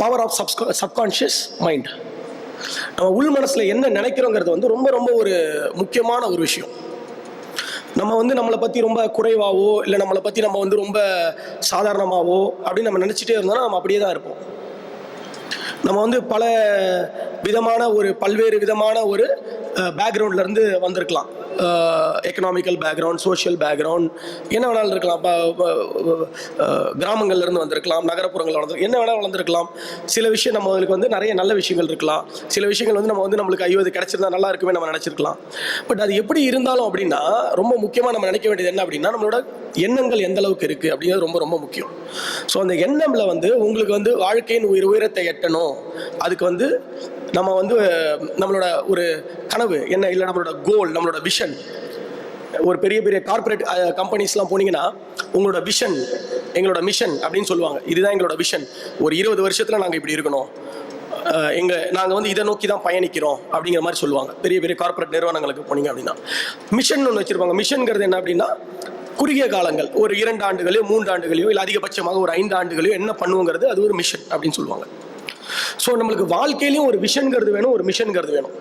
Power of subconscious mind. நம்ம உள் மனசில் என்ன நினைக்கிறோங்கிறது வந்து ரொம்ப ரொம்ப ஒரு முக்கியமான ஒரு விஷயம். நம்ம வந்து நம்மளை பற்றி ரொம்ப குறைவாகவோ இல்லை நம்மளை பற்றி நம்ம வந்து ரொம்ப சாதாரணமாகவோ அப்படின்னு நம்ம நினச்சிட்டே இருந்தோம்னா நம்ம அப்படியே தான் இருப்போம். நம்ம வந்து பல்வேறு விதமான ஒரு பேக்ரவுண்ட்லேருந்து வந்திருக்கலாம். எக்கனாமிக்கல் பேக்ரவுண்ட், சோஷியல் பேக்ரவுண்ட், என்ன வேணாலும் இருக்கலாம். கிராமங்கள்லேருந்து வந்திருக்கலாம், நகரப்புறங்களில் என்ன வேணாலும் வளர்ந்துருக்கலாம். சில விஷயம் நம்மளுக்கு வந்து நிறைய நல்ல விஷயங்கள் இருக்கலாம். சில விஷயங்கள் வந்து நம்மளுக்கு ஐயோ இது கிடச்சிருந்தா நல்லா இருக்குமே நம்ம நினச்சிருக்கலாம். பட் அது எப்படி இருந்தாலும் அப்படின்னா ரொம்ப முக்கியமாக நம்ம நினைக்க வேண்டியது என்ன அப்படின்னா நம்மளோட எண்ணங்கள் எந்த அளவுக்கு இருக்குது அப்படிங்கிறது ரொம்ப ரொம்ப முக்கியம். ஸோ அந்த எண்ணம்ல வந்து உங்களுக்கு வந்து வாழ்க்கையின் உயரத்தை எட்டணும், அதுக்கு வந்து நம்ம வந்து நம்மளோட ஒரு கனவு என்ன, இல்லை நம்மளோட கோல், நம்மளோட விஷன். ஒரு பெரிய பெரிய கார்பரேட் கம்பெனிஸ்லாம் போனீங்கன்னா உங்களோட விஷன் எங்களோட மிஷன் அப்படின்னு சொல்லுவாங்க. இதுதான் எங்களோட விஷன், ஒரு 20 வருஷத்தில் நாங்கள் இப்படி இருக்கணும், நாங்கள் வந்து இதை நோக்கி தான் பயணிக்கிறோம் அப்படிங்கிற மாதிரி சொல்லுவாங்க. பெரிய பெரிய கார்பரேட் நிறுவனங்களுக்கு போனீங்க அப்படின்னா மிஷன் ஒன்று வச்சுருப்பாங்க. மிஷன்கிறது என்ன அப்படின்னா குறுகிய காலங்கள், ஒரு 2 ஆண்டுகளையோ 3 ஆண்டுகளையோ இல்லை அதிகபட்சமாக ஒரு 5 ஆண்டுகளையோ என்ன பண்ணுவோங்கிறது அது ஒரு மிஷன் அப்படின்னு சொல்லுவாங்க. ஸோ நம்மளுக்கு வாழ்க்கையிலையும் ஒரு விஷன்கிறது வேணும், ஒரு மிஷன்கிறது வேணும்.